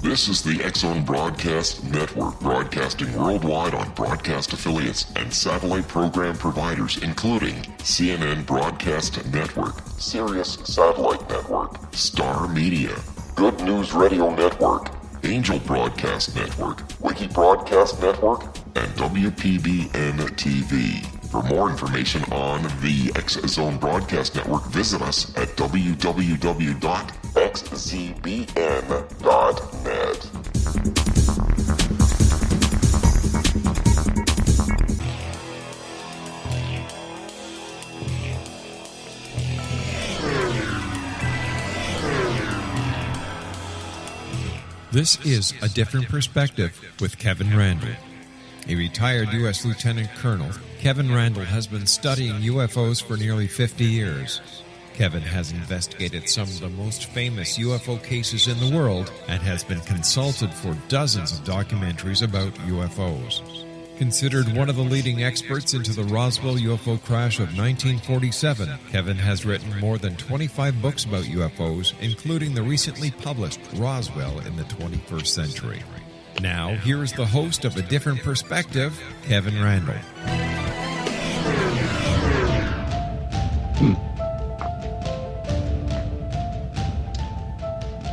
This is the X-Zone Broadcast Network, broadcasting worldwide on broadcast affiliates and satellite program providers, including CNN Broadcast Network, Sirius Satellite Network, Star Media, Good News Radio Network, Angel Broadcast Network, Wiki Broadcast Network, and WPBN TV. For more information on the X-Zone Broadcast Network, visit us at www.xzbn.net. This is A Different Perspective with Kevin Randle. A retired U.S. Lieutenant Colonel, Kevin Randle has been studying UFOs for nearly 50 years. Kevin has investigated some of the most famous UFO cases in the world and has been consulted for dozens of documentaries about UFOs. Considered one of the leading experts into the Roswell UFO crash of 1947, Kevin has written more than 25 books about UFOs, including the recently published Roswell in the 21st Century. Now, here is the host of A Different Perspective, Kevin Randle.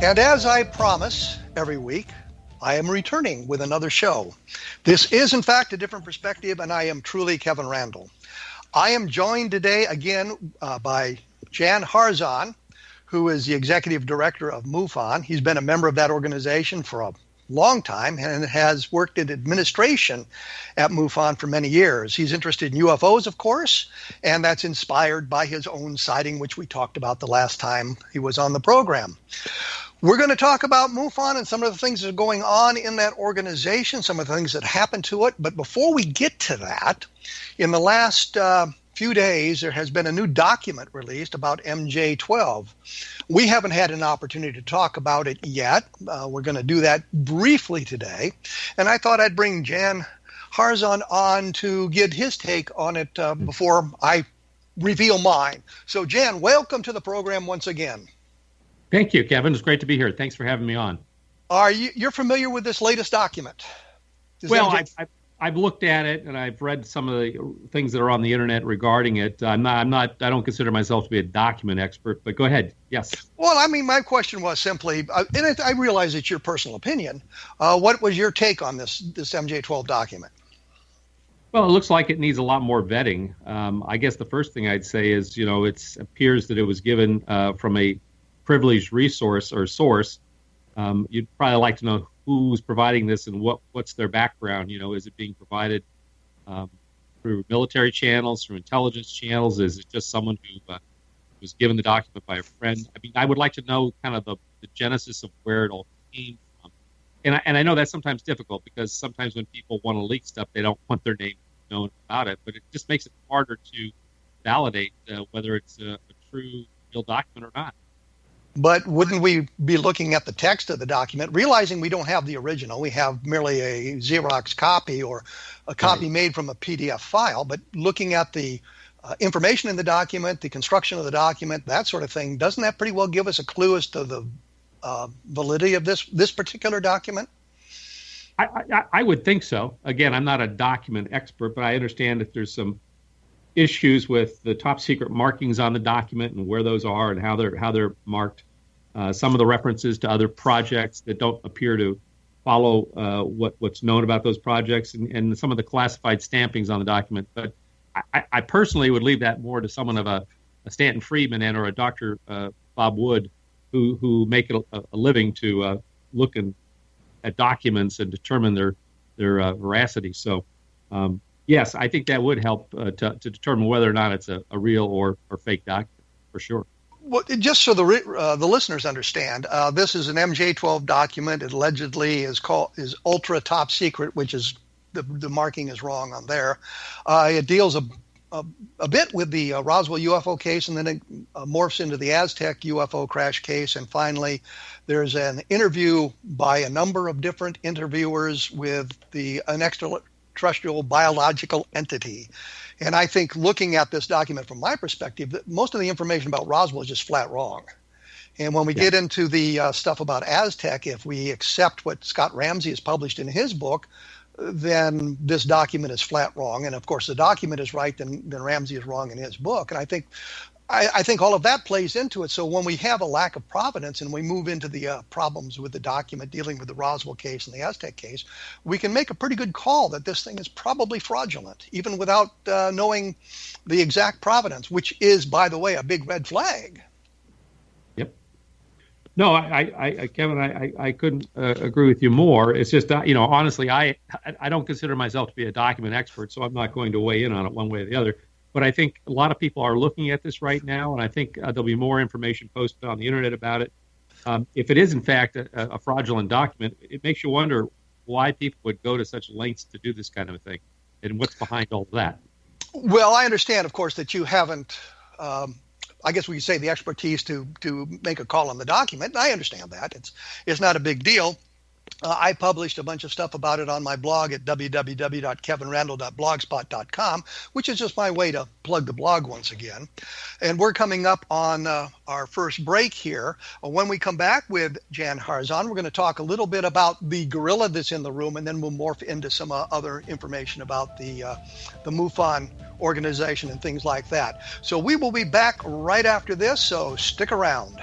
And as I promise every week, I am returning with another show. This is, in fact, A Different Perspective, and I am truly Kevin Randle. I am joined today again by Jan Harzan, who is the Executive Director of MUFON. He's been a member of that organization for a long time and has worked in administration at MUFON for many years. He's interested in UFOs, of course, and that's inspired by his own sighting, which we talked about the last time he was on the program. We're going to talk about MUFON and some of the things that are going on in that organization, some of the things that happened to it. But before we get to that, in the last few days, there has been a new document released about MJ-12. We haven't had an opportunity to talk about it yet. We're going to do that briefly today. And I thought I'd bring Jan Harzan on to get his take on it before I reveal mine. So, Jan, welcome to the program once again. Thank you, Kevin. It's great to be here. Thanks for having me on. You're familiar with this latest document? I've looked at it and I've read some of the things that are on the internet regarding it. I don't consider myself to be a document expert, but go ahead. Yes. Well, I mean, my question was simply, and I realize it's your personal opinion. What was your take on this MJ-12 document? Well, it looks like it needs a lot more vetting. I guess the first thing I'd say is, it appears that it was given from a privileged resource or source. You'd probably like to know who's providing this and what's their background. Is it being provided through military channels, through intelligence channels? Is it just someone who was given the document by a friend? I mean, I would like to know kind of the genesis of where it all came from. And I know that's sometimes difficult because sometimes when people want to leak stuff, they don't want their name known about it. But it just makes it harder to validate whether it's a true, real document or not. But wouldn't we be looking at the text of the document, realizing we don't have the original, we have merely a Xerox copy or a copy made from a PDF file, but looking at the information in the document, the construction of the document, that sort of thing, doesn't that pretty well give us a clue as to the validity of this particular document? I would think so. Again, I'm not a document expert, but I understand if there's some issues with the top secret markings on the document and where those are and how they're marked. Some of the references to other projects that don't appear to follow what's known about those projects and some of the classified stampings on the document. But I personally would leave that more to someone of a Stanton Friedman and or a Dr. Bob Wood who make it a living to look at documents and determine their veracity. So yes, I think that would help to determine whether or not it's a real or fake document, for sure. Well, just so the listeners understand, this is an MJ-12 document. It allegedly is ultra top secret, which is the marking is wrong on there. It deals a bit with the Roswell UFO case, and then it morphs into the Aztec UFO crash case. And finally, there's an interview by a number of different interviewers with an extraterrestrial biological entity. And I think looking at this document from my perspective, that most of the information about Roswell is just flat wrong. And when we get into the stuff about Aztec, if we accept what Scott Ramsey has published in his book, then this document is flat wrong. And of course, the document is right, then Ramsey is wrong in his book. And I think all of that plays into it. So when we have a lack of provenance and we move into the problems with the document dealing with the Roswell case and the Aztec case, we can make a pretty good call that this thing is probably fraudulent, even without knowing the exact provenance, which is, by the way, a big red flag. Yep. No, Kevin, I couldn't agree with you more. It's just, honestly, I don't consider myself to be a document expert, so I'm not going to weigh in on it one way or the other. But I think a lot of people are looking at this right now, and I think there'll be more information posted on the internet about it. If it is, in fact, a fraudulent document, it makes you wonder why people would go to such lengths to do this kind of a thing, and what's behind all of that. Well, I understand, of course, that you haven't, I guess we could say, the expertise to make a call on the document. And I understand that. It's not a big deal. I published a bunch of stuff about it on my blog at www.kevinrandle.blogspot.com, which is just my way to plug the blog once again. And we're coming up on our first break here. When we come back with Jan Harzan, we're going to talk a little bit about the gorilla that's in the room, and then we'll morph into some other information about the MUFON organization and things like that. So we will be back right after this, so stick around.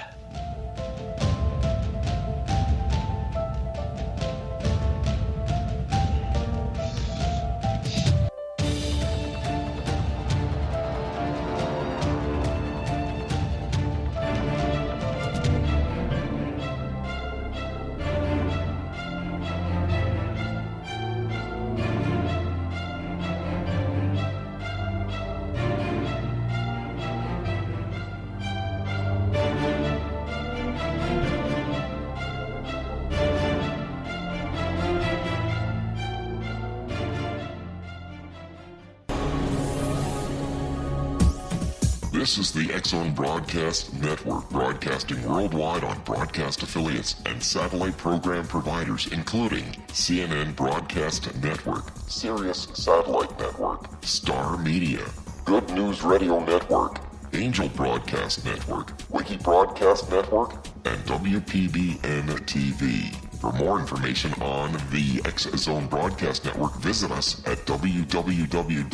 This is the X-Zone Broadcast Network, broadcasting worldwide on broadcast affiliates and satellite program providers, including CNN Broadcast Network, Sirius Satellite Network, Star Media, Good News Radio Network, Angel Broadcast Network, Wiki Broadcast Network, and WPBN TV. For more information on the X-Zone Broadcast Network, visit us at www.xzbn.net.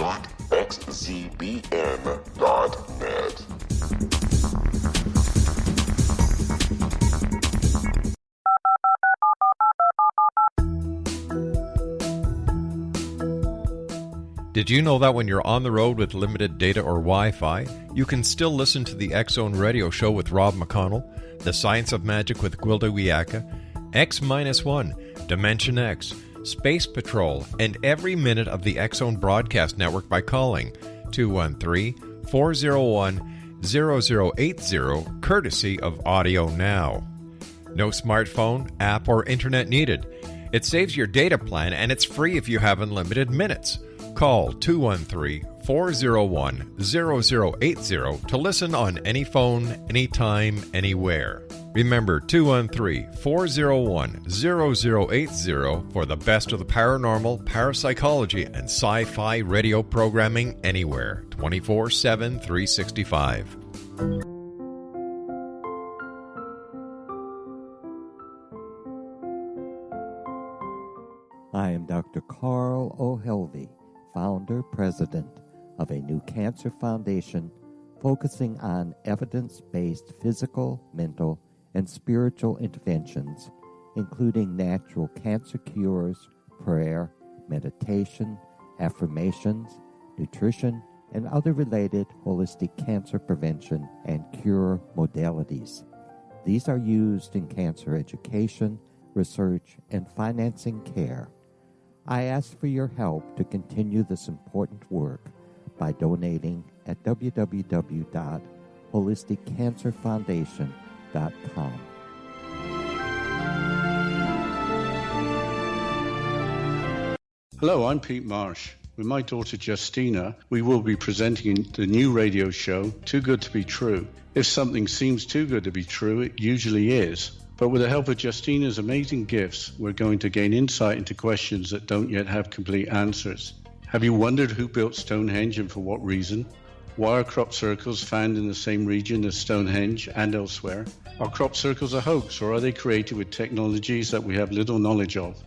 Did you know that when you're on the road with limited data or Wi-Fi, you can still listen to the X-Zone Radio Show with Rob McConnell, The Science of Magic with Gwilda Wiyaka, X-1, Dimension X, Space Patrol, and every minute of the X-Zone Broadcast Network by calling 213-401-0080, courtesy of Audio Now. No smartphone, app, or internet needed. It saves your data plan, and it's free if you have unlimited minutes. Call 213-401-0080 to listen on any phone, anytime, anywhere. Remember, 213-401-0080 for the best of the paranormal, parapsychology, and sci-fi radio programming anywhere, 24/7, 365. I am Dr. Carl O'Helvey, founder, president of a new cancer foundation focusing on evidence-based physical, mental, and spiritual interventions, including natural cancer cures, prayer, meditation, affirmations, nutrition, and other related holistic cancer prevention and cure modalities. These are used in cancer education, research, and financing care. I ask for your help to continue this important work by donating at www.holisticcancerfoundation.com. Hello, I'm Pete Marsh. With my daughter Justina, we will be presenting the new radio show, Too Good to Be True. If something seems too good to be true, it usually is. But with the help of Justina's amazing gifts, we're going to gain insight into questions that don't yet have complete answers. Have you wondered who built Stonehenge and for what reason? Why are crop circles found in the same region as Stonehenge and elsewhere? Are crop circles a hoax, or are they created with technologies that we have little knowledge of?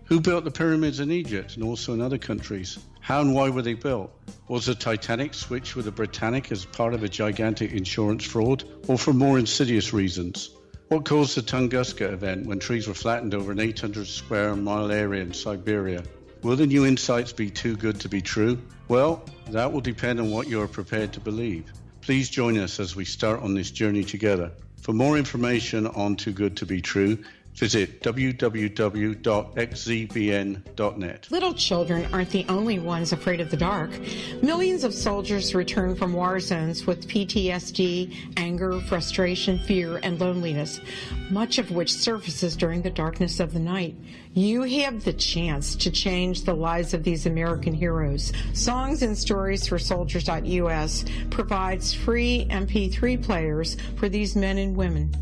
Who built the pyramids in Egypt and also in other countries? How and why were they built? Was the Titanic switched with the Britannic as part of a gigantic insurance fraud, or for more insidious reasons? What caused the Tunguska event when trees were flattened over an 800 square mile area in Siberia? Will the new insights be too good to be true? Well, that will depend on what you are prepared to believe. Please join us as we start on this journey together. For more information on Too Good to Be True, visit www.xzbn.net. Little children aren't the only ones afraid of the dark. Millions of soldiers return from war zones with PTSD, anger, frustration, fear, and loneliness, much of which surfaces during the darkness of the night. You have the chance to change the lives of these American heroes. Songs and Stories for Soldiers.us provides free MP3 players for these men and women.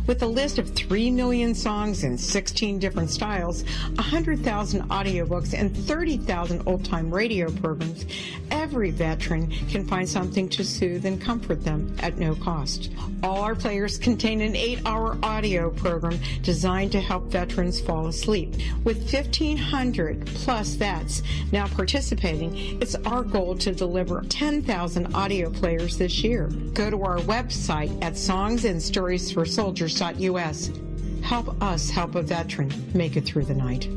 With a list of 3 million songs in 16 different styles, 100,000 audiobooks, and 30,000 old-time radio programs, every veteran can find something to soothe and comfort them at no cost. All our players contain an 8-hour audio program designed to help veterans fall asleep. With 1,500 plus vets now participating, it's our goal to deliver 10,000 audio players this year. Go to our website at songsandstoriesforsoldiers.us. Help us help a veteran make it through the night.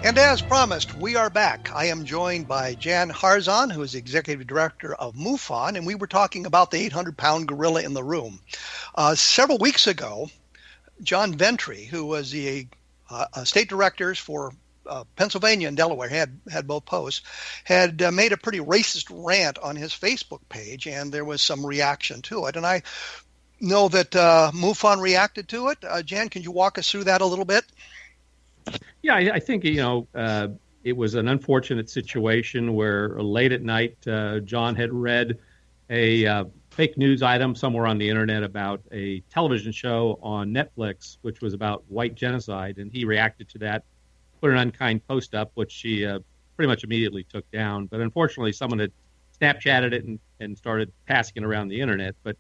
And as promised, we are back. I am joined by Jan Harzan, who is Executive Director of MUFON, and we were talking about the 800-pound gorilla in the room. Several weeks ago, John Ventry, who was the state directors for Pennsylvania and Delaware, had both posts, had made a pretty racist rant on his Facebook page, and there was some reaction to it. And I know that MUFON reacted to it. Jan, can you walk us through that a little bit? Yeah, I think, it was an unfortunate situation where late at night, John had read a fake news item somewhere on the internet about a television show on Netflix, which was about white genocide, and he reacted to that, put an unkind post up, which she pretty much immediately took down. But unfortunately, someone had Snapchatted it and started passing it around the internet. But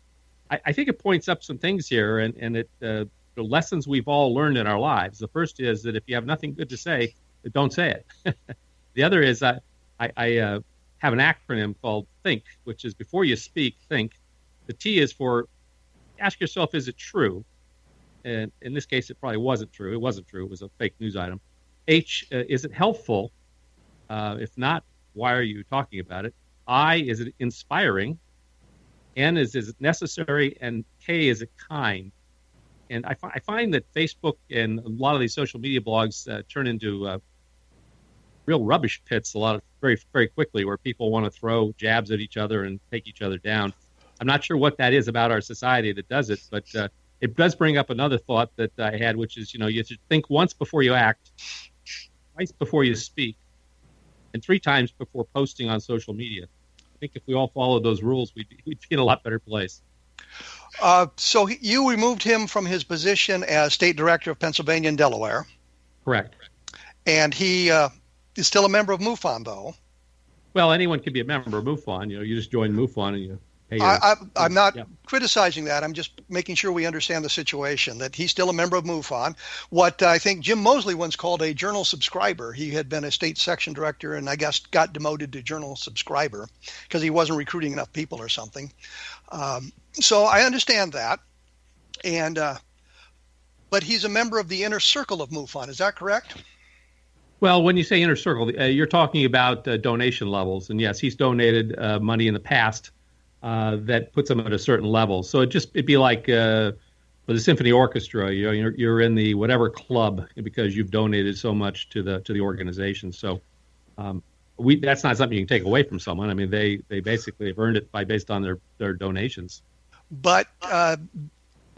I think it points up some things here, and it the lessons we've all learned in our lives. The first is that if you have nothing good to say, don't say it. The other is I have an acronym called THINK, which is before you speak, think. The T is for ask yourself, is it true? And in this case, it probably wasn't true. It wasn't true. It was a fake news item. H, is it helpful? If not, why are you talking about it? I, is it inspiring? N, is it necessary? And K, is it kind? And I find that Facebook and a lot of these social media blogs turn into real rubbish pits very, very quickly, where people want to throw jabs at each other and take each other down. I'm not sure what that is about our society that does it, but it does bring up another thought that I had, which is, you should think once before you act, twice before you speak, and 3 times before posting on social media. I think if we all followed those rules, we'd be in a lot better place. So you removed him from his position as state director of Pennsylvania and Delaware. Correct. And he is still a member of MUFON, though. Well, anyone can be a member of MUFON. You just join MUFON and you pay I'm not criticizing that. I'm just making sure we understand the situation, that he's still a member of MUFON. What I think Jim Mosley once called a journal subscriber. He had been a state section director and I guess got demoted to journal subscriber because he wasn't recruiting enough people or something. So I understand that. And but he's a member of the inner circle of MUFON. Is that correct? Well, when you say inner circle, you're talking about donation levels. And yes, he's donated money in the past that puts him at a certain level. So it'd be like for the symphony orchestra, you're in the whatever club because you've donated so much to the organization. So that's not something you can take away from someone. I mean, they basically have earned it based on their donations. But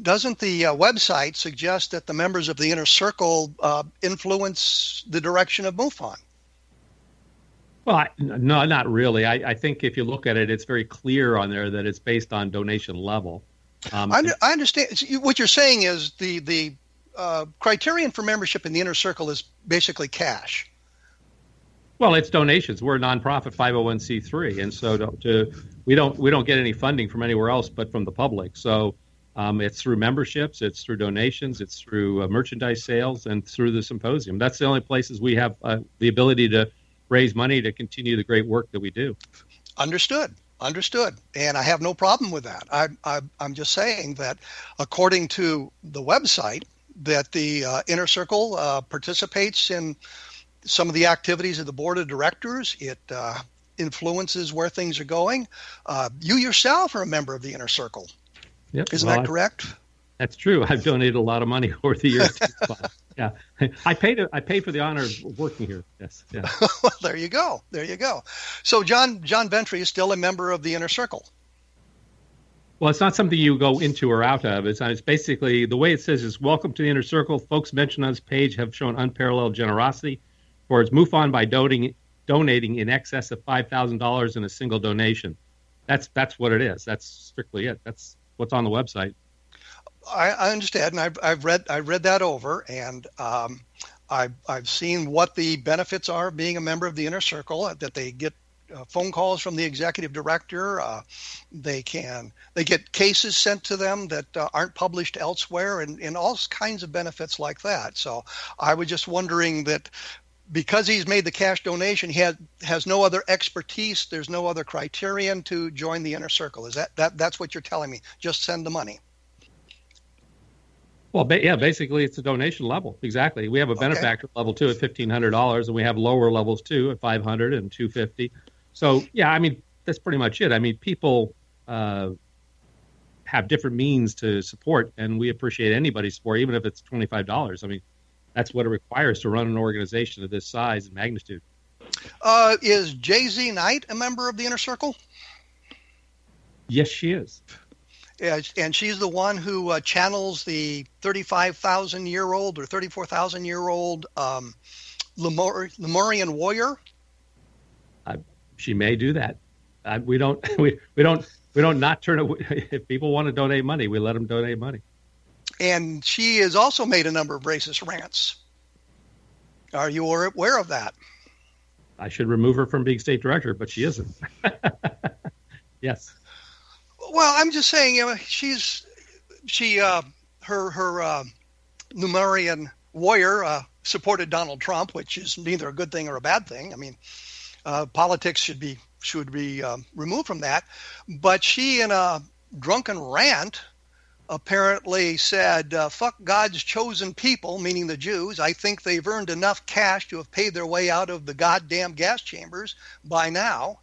doesn't the website suggest that the members of the inner circle influence the direction of MUFON? Well, no, not really. I think if you look at it, it's very clear on there that it's based on donation level. I understand. What you're saying is the criterion for membership in the inner circle is basically cash. Well, it's donations. We're a nonprofit 501c3, and so we don't get any funding from anywhere else but from the public. So it's through memberships, it's through donations, it's through merchandise sales, and through the symposium. That's the only places we have the ability to raise money to continue the great work that we do. Understood. And I have no problem with that. I'm just saying that according to the website, that the Inner Circle participates in some of the activities of the board of directors. It influences where things are going. You yourself are a member of the Inner Circle. Yep. Isn't that correct? That's true. I've donated a lot of money over the years. Yeah, I paid for the honor of working here. Yes. Yeah. Well, there you go. So John Ventry is still a member of the Inner Circle. Well, it's not something you go into or out of. It's basically the way it says is welcome to the Inner Circle. Folks mentioned on this page have shown unparalleled generosity towards MUFON by donating in excess of $5,000 in a single donation. That's what it is. That's strictly it. That's what's on the website. I understand, and I've read that over, and I've seen what the benefits are of being a member of the Inner Circle. That they get phone calls from the executive director. They get cases sent to them that aren't published elsewhere, and all kinds of benefits like that. So I was just wondering that because he's made the cash donation, he has no other expertise. There's no other criterion to join the Inner Circle. Is that's what you're telling me? Just send the money. Well, basically it's a donation level. Exactly. We have a benefactor level too at $1,500, and we have lower levels too at $500 and $250. So yeah, I mean, that's pretty much it. I mean, people have different means to support, and we appreciate anybody's support, even if it's $25. I mean, that's what it requires to run an organization of this size and magnitude. Is Jay-Z Knight a member of the Inner Circle? Yes, she is. And she's the one who channels the 35,000-year-old or 34,000-year-old Lemurian warrior. She may do that. We don't not turn away. If people want to donate money, we let them donate money. And she has also made a number of racist rants. Are you aware of that? I should remove her from being state director, but she isn't. Yes. Well, I'm just saying, her Lemurian warrior supported Donald Trump, which is neither a good thing or a bad thing. I mean, politics should be removed from that. But she, in a drunken rant, apparently said, "Fuck God's chosen people," meaning the Jews. "I think they've earned enough cash to have paid their way out of the goddamn gas chambers by now."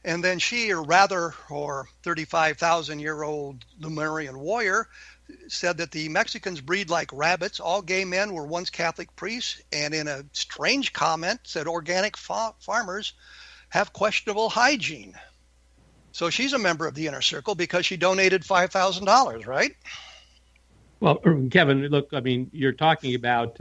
And then she, or rather her 35,000-year-old Lemurian warrior, said that the Mexicans breed like rabbits. All gay men were once Catholic priests. And in a strange comment, said organic farmers have questionable hygiene. So she's a member of the Inner Circle because she donated $5,000, right? Well, Kevin, look, I mean, you're talking about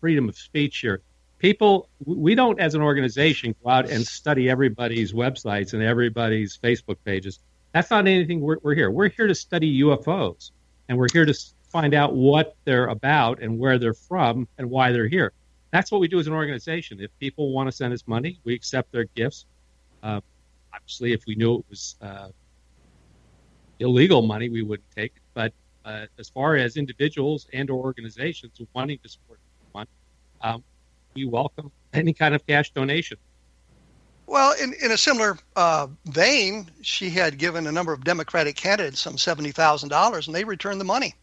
freedom of speech here. People, we don't, as an organization, go out and study everybody's websites and everybody's Facebook pages. That's not anything we're here. We're here to study UFOs, and we're here to find out what they're about and where they're from and why they're here. That's what we do as an organization. If people want to send us money, we accept their gifts. Obviously, if we knew it was illegal money, we wouldn't take it. But as far as individuals and or organizations wanting to support MUFON, we welcome any kind of cash donation. Well, in a similar vein, she had given a number of Democratic candidates some $70,000, and they returned the money.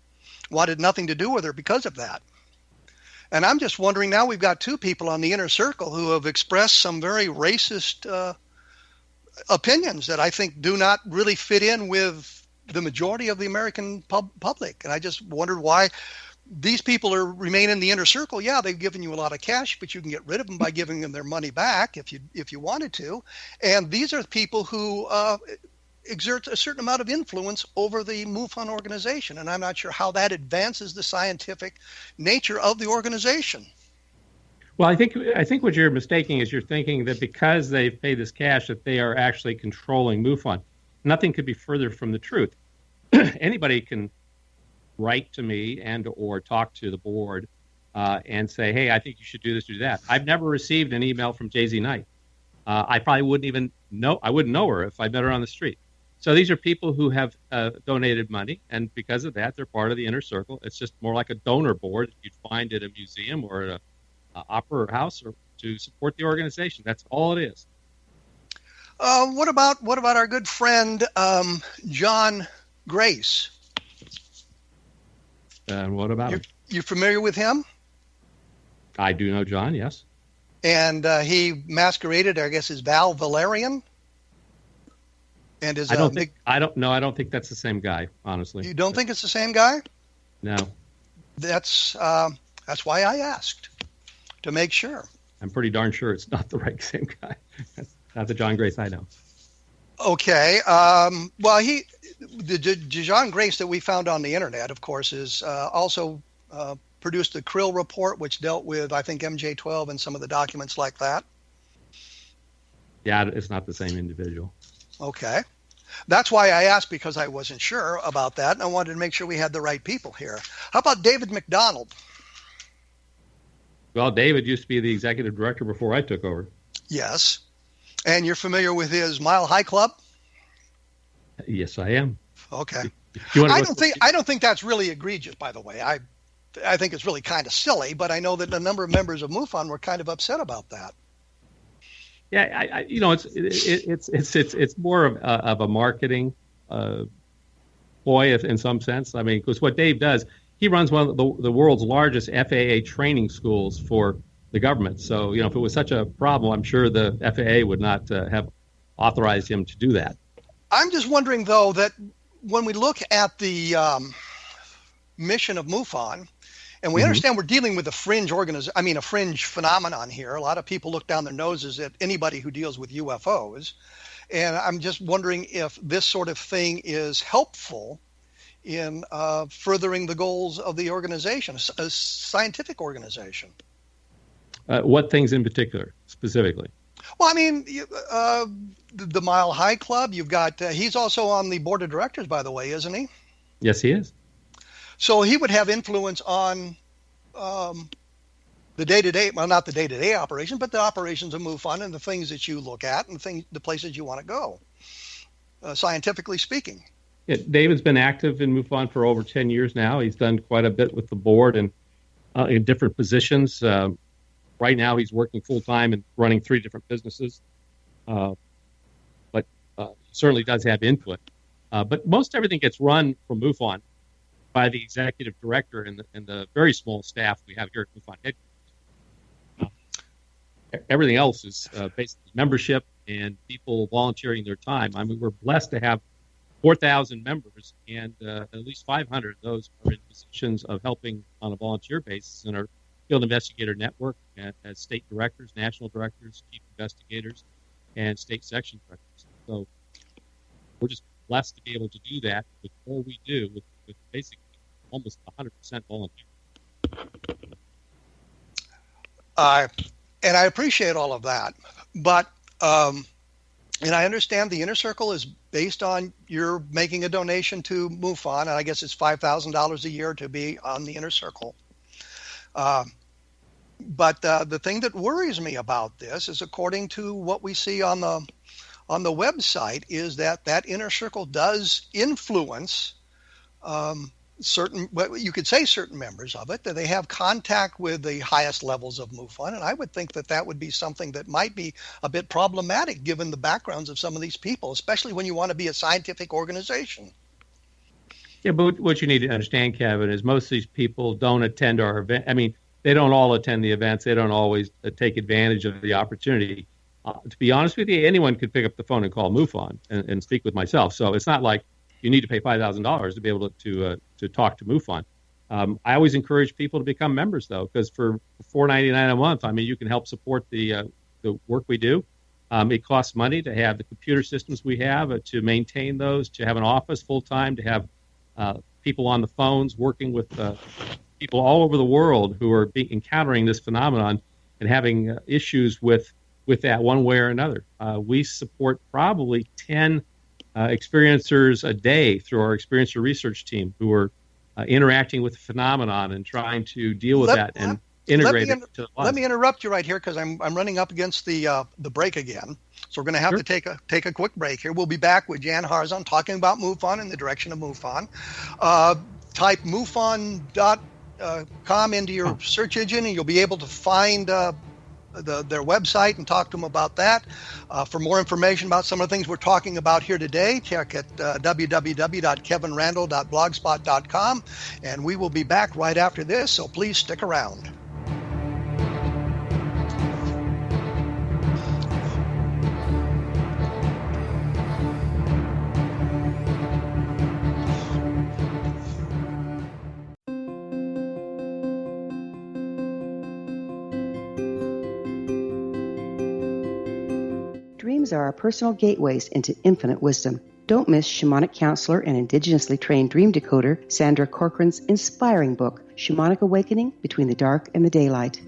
Wanted nothing to do with her because of that. And I'm just wondering, now we've got two people on the Inner Circle who have expressed some very racist opinions that I think do not really fit in with the majority of the American public. And I just wondered why these people remain in the Inner Circle. Yeah, they've given you a lot of cash, but you can get rid of them by giving them their money back if you wanted to. And these are people who exert a certain amount of influence over the MUFON organization, and I'm not sure how that advances the scientific nature of the organization. Well, I think what you're mistaking is you're thinking that because they've paid this cash that they are actually controlling MUFON. Nothing could be further from the truth. Anybody can write to me and or talk to the board and say, hey, I think you should do this, do that. I've never received an email from Jay-Z Knight. I probably wouldn't even know. I wouldn't know her if I met her on the street. So these are people who have donated money, and because of that, they're part of the inner circle. It's just more like a donor board you'd find at a museum or at an opera house, or to support the organization. That's all it is. What about our good friend John Grace? And what about him? You familiar with him? I do know John, yes. And he masqueraded, I guess, as Val Valerian. And is I don't think that's the same guy, honestly. You don't think it's the same guy? No. That's why I asked, to make sure. I'm pretty darn sure it's not the same guy. Not the John Grace I know. Okay. Well, the John Grace that we found on the internet, of course, is also produced the Krill report, which dealt with, I think, MJ-12 and some of the documents like that. Yeah, it's not the same individual. Okay. That's why I asked, because I wasn't sure about that, and I wanted to make sure we had the right people here. How about David McDonald? Well, David used to be the executive director before I took over. Yes. And you're familiar with his Mile High Club? Yes, I am. Okay. I don't think that's really egregious, by the way. I think it's really kind of silly, but I know that a number of members of MUFON were kind of upset about that. Yeah, it's more of a marketing ploy in some sense. I mean, because what Dave does, he runs one of the world's largest FAA training schools for the government. So, if it was such a problem, I'm sure the FAA would not have authorized him to do that. I'm just wondering, though, that when we look at the mission of MUFON, and we understand we're dealing with a fringe phenomenon here. A lot of people look down their noses at anybody who deals with UFOs. And I'm just wondering if this sort of thing is helpful in furthering the goals of the organization, a scientific organization. What things in particular, specifically? Well, I mean, the Mile High Club, you've got, he's also on the board of directors, by the way, isn't he? Yes, he is. So he would have influence on the day-to-day, well, not the day-to-day operation, but the operations of MUFON and the things that you look at and the places you want to go, scientifically speaking. Yeah, David's been active in MUFON for over 10 years now. He's done quite a bit with the board and in different positions. Right now, he's working full-time and running 3 different businesses, but certainly does have input. But most everything gets run from MUFON by the executive director and the very small staff we have here at MUFON headquarters. Everything else is basically membership and people volunteering their time. I mean, we're blessed to have 4,000 members, and at least 500 of those are in positions of helping on a volunteer basis in our field investigator network as state directors, national directors, chief investigators, and state section directors. So we're just blessed to be able to do that with all we do with basically almost 100% volunteer. And I appreciate all of that, but and I understand the inner circle is based on you're making a donation to MUFON, and I guess it's $5,000 a year to be on the inner circle. But the thing that worries me about this is, according to what we see on the website, is that inner circle does influence certain members of it, that they have contact with the highest levels of MUFON, and I would think that would be something that might be a bit problematic given the backgrounds of some of these people, especially when you want to be a scientific organization. Yeah, but what you need to understand, Kevin, is most of these people don't attend our event. I mean, they don't all attend the events. They don't always take advantage of the opportunity. To be honest with you, anyone could pick up the phone and call MUFON and speak with myself. So it's not like you need to pay $5,000 to be able to talk to MUFON. I always encourage people to become members, though, because for $4.99 a month, I mean, you can help support the work we do. It costs money to have the computer systems we have, to maintain those, to have an office full-time, to have people on the phones working with people all over the world who are encountering this phenomenon and having issues with that one way or another. We support probably 10 experiencers a day through our experiencer research team who are interacting with the phenomenon and trying to deal with that and integrate it to life. Let me interrupt you right here because I'm running up against the break again. So we're going to have to take a quick break here. We'll be back with Jan Harzan talking about MUFON and the direction of MUFON. Type MUFON.com into your search engine and you'll be able to find their website and talk to them about that. For more information about some of the things we're talking about here today, check at www.kevinrandle.blogspot.com, and we will be back right after this, so please stick around. Dreams are our personal gateways into infinite wisdom. Don't miss shamanic counselor and indigenously trained dream decoder Sandra Corcoran's inspiring book, Shamanic Awakening Between the Dark and the Daylight.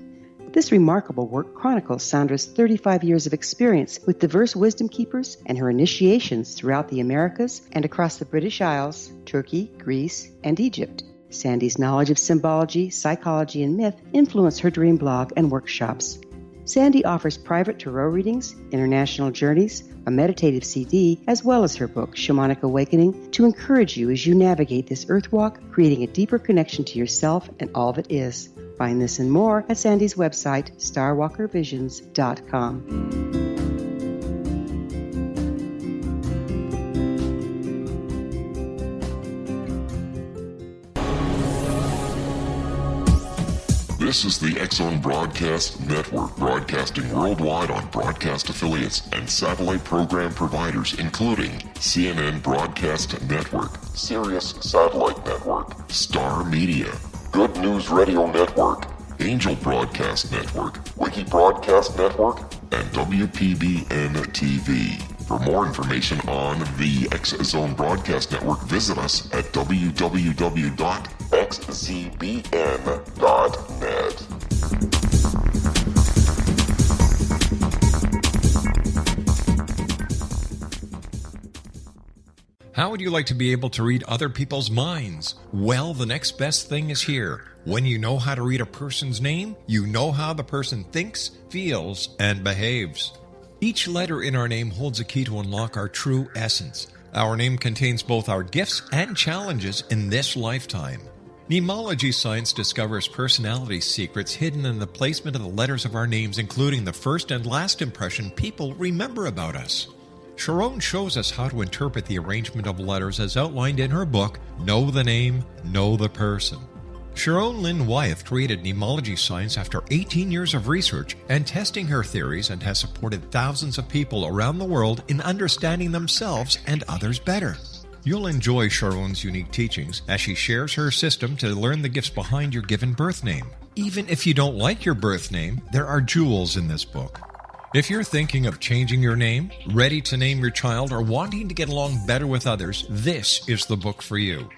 This remarkable work chronicles Sandra's 35 years of experience with diverse wisdom keepers and her initiations throughout the Americas and across the British Isles, Turkey, Greece, and Egypt. Sandy's knowledge of symbology, psychology, and myth influenced her dream blog and workshops. Sandy offers private tarot readings, international journeys, a meditative CD, as well as her book, Shamanic Awakening, to encourage you as you navigate this earth walk, creating a deeper connection to yourself and all that is. Find this and more at Sandy's website, starwalkervisions.com. This is the X-Zone Broadcast Network, broadcasting worldwide on broadcast affiliates and satellite program providers, including CNN Broadcast Network, Sirius Satellite Network, Star Media, Good News Radio Network, Angel Broadcast Network, Wiki Broadcast Network, and WPBN TV. For more information on the X-Zone Broadcast Network, visit us at www.xzbn.net. How would you like to be able to read other people's minds? Well, the next best thing is here. When you know how to read a person's name, you know how the person thinks, feels, and behaves. Each letter in our name holds a key to unlock our true essence. Our name contains both our gifts and challenges in this lifetime. Mnemology science discovers personality secrets hidden in the placement of the letters of our names, including the first and last impression people remember about us. Sharon shows us how to interpret the arrangement of letters as outlined in her book, Know the Name, Know the Person. Sharon Lynn Wyeth created mnemology science after 18 years of research and testing her theories, and has supported thousands of people around the world in understanding themselves and others better. You'll enjoy Sharon's unique teachings as she shares her system to learn the gifts behind your given birth name. Even if you don't like your birth name, there are jewels in this book. If you're thinking of changing your name, ready to name your child, or wanting to get along better with others, this is the book for you.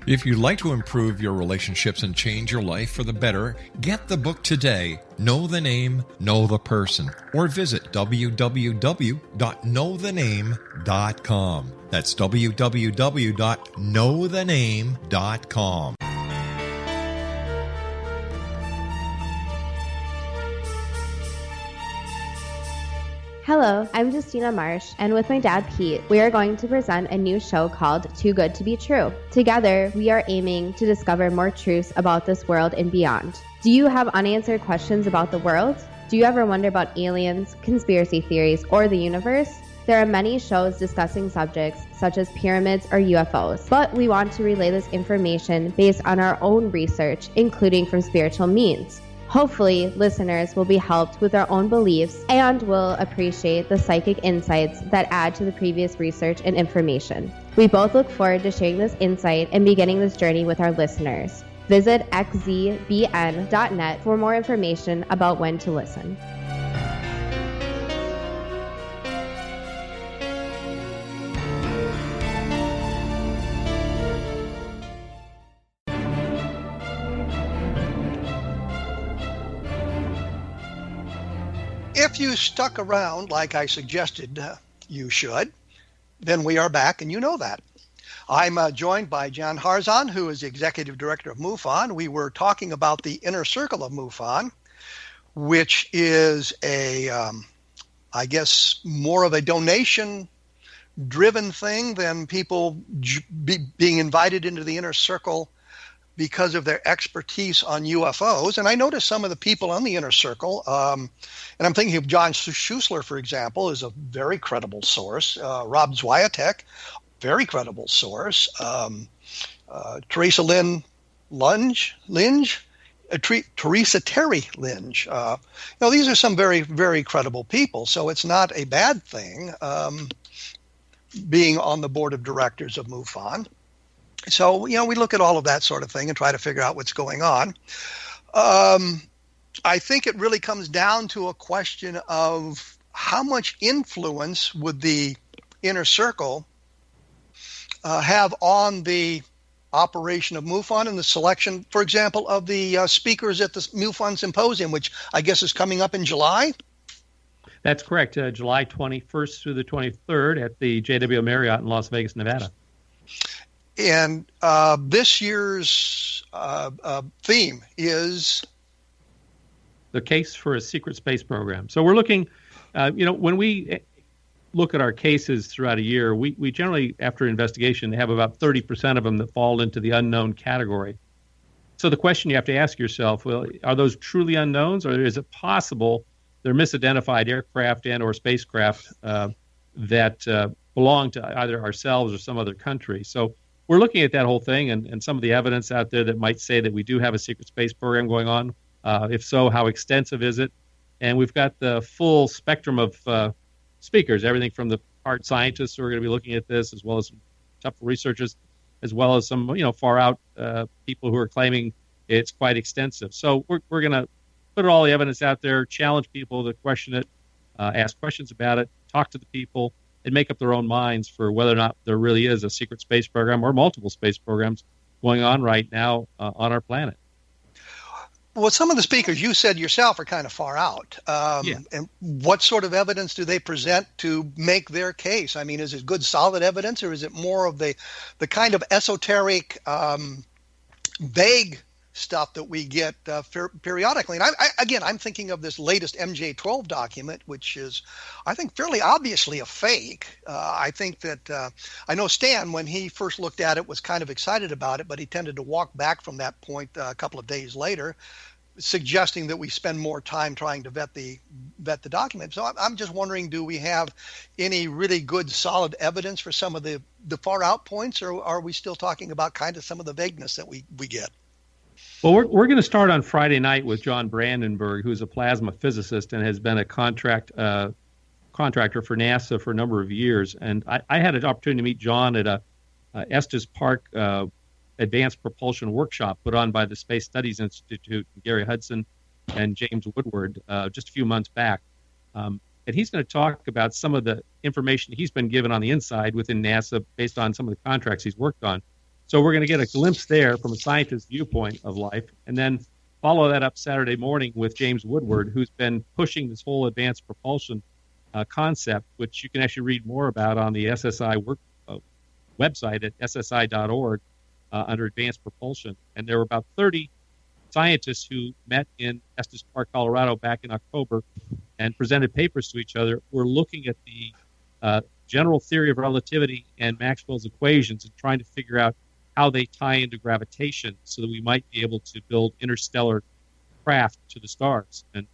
If you'd like to improve your relationships and change your life for the better, get the book today, Know the Name, Know the Person, or visit www.knowthename.com. That's www.knowthename.com. Hello, I'm Justina Marsh, and with my dad Pete, we are going to present a new show called Too Good to Be True. Together, we are aiming to discover more truths about this world and beyond. Do you have unanswered questions about the world? Do you ever wonder about aliens, conspiracy theories, or the universe? There are many shows discussing subjects such as pyramids or UFOs, but we want to relay this information based on our own research, including from spiritual means. Hopefully, listeners will be helped with their own beliefs and will appreciate the psychic insights that add to the previous research and information. We both look forward to sharing this insight and beginning this journey with our listeners. Visit xzbn.net for more information about when to listen. If you stuck around like I suggested you should, then we are back, and you know that. I'm joined by Jan Harzan, who is the Executive Director of MUFON. We were talking about the inner circle of MUFON, which is I guess, more of a donation-driven thing than people being invited into the inner circle because of their expertise on UFOs. And I noticed some of the people on the inner circle, and I'm thinking of John Schuessler, for example, is a very credible source. Rob Zwiatek, very credible source. Teresa Lynn Linge, Teresa Terry Linge. These are some very, very credible people. So it's not a bad thing being on the board of directors of MUFON. So, we look at all of that sort of thing and try to figure out what's going on. I think it really comes down to a question of how much influence would the inner circle have on the operation of MUFON and the selection, for example, of the speakers at the MUFON Symposium, which I guess is coming up in July? That's correct. July 21st through the 23rd at the JW Marriott in Las Vegas, Nevada. And this year's theme is? The case for a secret space program. So we're looking, when we look at our cases throughout a year, we generally, after investigation, have about 30% of them that fall into the unknown category. So the question you have to ask yourself, well, are those truly unknowns, or is it possible they're misidentified aircraft and or spacecraft that belong to either ourselves or some other country? So we're looking at that whole thing and some of the evidence out there that might say that we do have a secret space program going on. If so, how extensive is it? And we've got the full spectrum of speakers, everything from the hard scientists who are going to be looking at this, as well as some tough researchers, as well as some far out people who are claiming it's quite extensive. So we're going to put all the evidence out there, challenge people to question it, ask questions about it, talk to the people, and make up their own minds for whether or not there really is a secret space program or multiple space programs going on right now on our planet. Well, some of the speakers you said yourself are kind of far out. And what sort of evidence do they present to make their case? I mean, is it good, solid evidence, or is it more of the kind of esoteric, vague stuff that we get periodically? And I'm thinking of this latest MJ-12 document, which is, I think, fairly obviously a fake. I think that I know Stan, when he first looked at it, was kind of excited about it, but he tended to walk back from that point a couple of days later, suggesting that we spend more time trying to vet the document. So I'm just wondering, do we have any really good, solid evidence for some of the far out points, or are we still talking about kind of some of the vagueness that we get? Well, we're going to start on Friday night with John Brandenburg, who's a plasma physicist and has been a contractor for NASA for a number of years. And I had an opportunity to meet John at a Estes Park Advanced Propulsion Workshop put on by the Space Studies Institute, Gary Hudson and James Woodward, just a few months back. And he's going to talk about some of the information he's been given on the inside within NASA based on some of the contracts he's worked on. So we're going to get a glimpse there from a scientist's viewpoint of life, and then follow that up Saturday morning with James Woodward, who's been pushing this whole advanced propulsion concept, which you can actually read more about on the SSI website at ssi.org under advanced propulsion. And there were about 30 scientists who met in Estes Park, Colorado back in October and presented papers to each other. We're looking at the general theory of relativity and Maxwell's equations and trying to figure out how they tie into gravitation so that we might be able to build interstellar craft to the stars. And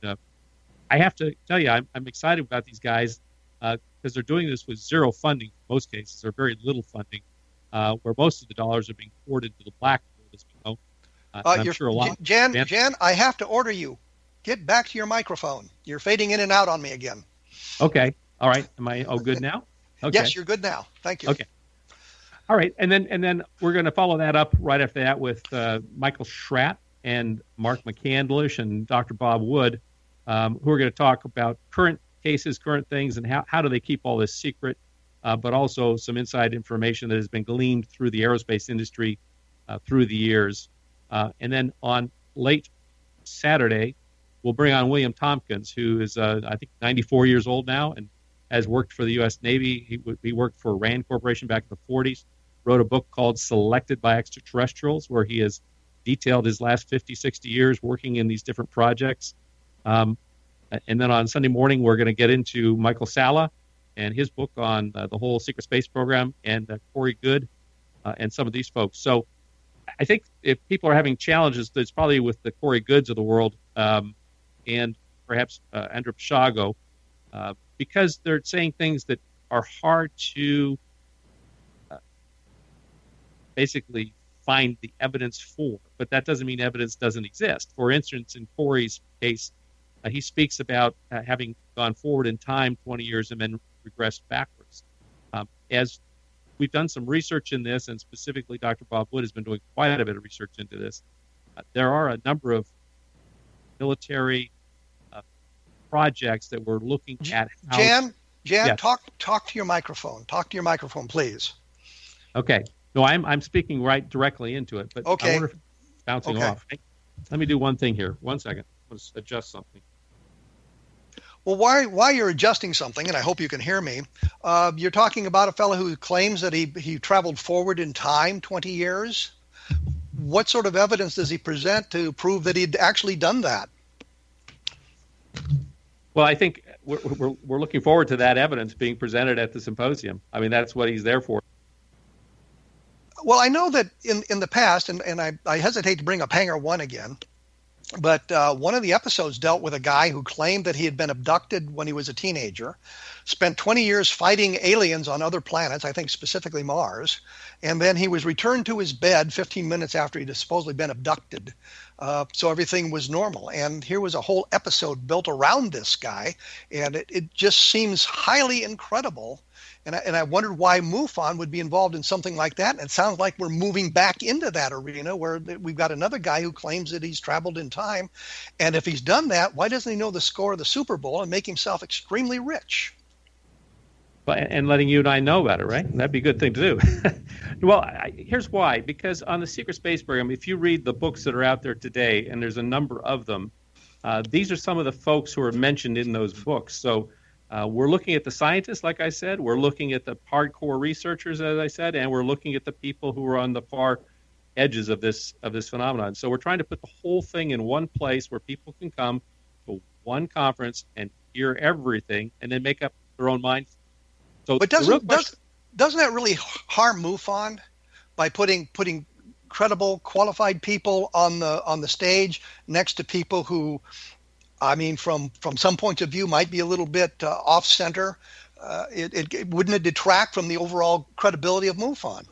I have to tell you, I'm excited about these guys because they're doing this with zero funding in most cases, or very little funding, where most of the dollars are being poured into the black hole, as we know. I'm sure a lot. Jan, I have to order you. Get back to your microphone. You're fading in and out on me again. Okay. All right. Am I good now? Okay. Yes, you're good now. Thank you. Okay. All right, and then we're going to follow that up right after that with Michael Schratt and Mark McCandlish and Dr. Bob Wood, who are going to talk about current cases, current things, and how do they keep all this secret, but also some inside information that has been gleaned through the aerospace industry through the years. And then on late Saturday, we'll bring on William Tompkins, who is, I think, 94 years old now and has worked for the U.S. Navy. He worked for Rand Corporation back in the 40s. wrote a book called Selected by Extraterrestrials, where he has detailed his last 50, 60 years working in these different projects. And then on Sunday morning, we're going to get into Michael Salla and his book on the whole secret space program, and Corey Goode and some of these folks. So I think if people are having challenges, it's probably with the Corey Goodes of the world and perhaps Andrew Pishago, because they're saying things that are hard to basically find the evidence for, but that doesn't mean evidence doesn't exist. For instance, in Corey's case, he speaks about having gone forward in time 20 years and then regressed backwards. As we've done some research in this, and specifically Dr. Bob Wood has been doing quite a bit of research into this, there are a number of military projects that we're looking at. Jan, yes. talk to your microphone. Talk to your microphone, please. Okay. No, I'm speaking right directly into it, but okay. I wonder if it's bouncing off. Let me do one thing here. 1 second. Let's adjust something. Well, while you're adjusting something, and I hope you can hear me, you're talking about a fellow who claims that he traveled forward in time 20 years. What sort of evidence does he present to prove that he'd actually done that? Well, I think we're looking forward to that evidence being presented at the symposium. I mean, that's what he's there for. Well, I know that in the past, and I hesitate to bring up Hangar 1 again, but one of the episodes dealt with a guy who claimed that he had been abducted when he was a teenager, spent 20 years fighting aliens on other planets, I think specifically Mars, and then he was returned to his bed 15 minutes after he'd supposedly been abducted. So everything was normal. And here was a whole episode built around this guy, and it just seems highly incredible. And I wondered why MUFON would be involved in something like that. And it sounds like we're moving back into that arena where we've got another guy who claims that he's traveled in time. And if he's done that, why doesn't he know the score of the Super Bowl and make himself extremely rich? And letting you and I know about it, right? That'd be a good thing to do. Well, here's why. Because on the secret space program, if you read the books that are out there today, and there's a number of them, these are some of the folks who are mentioned in those books. So we're looking at the scientists, like I said. We're looking at the hardcore researchers, as I said, and we're looking at the people who are on the far edges of this phenomenon. So we're trying to put the whole thing in one place where people can come to one conference and hear everything, and then make up their own mind. So, but doesn't that really harm MUFON by putting credible, qualified people on the stage next to people who, I mean, from some points of view, might be a little bit off center? Wouldn't it detract from the overall credibility of MUFON?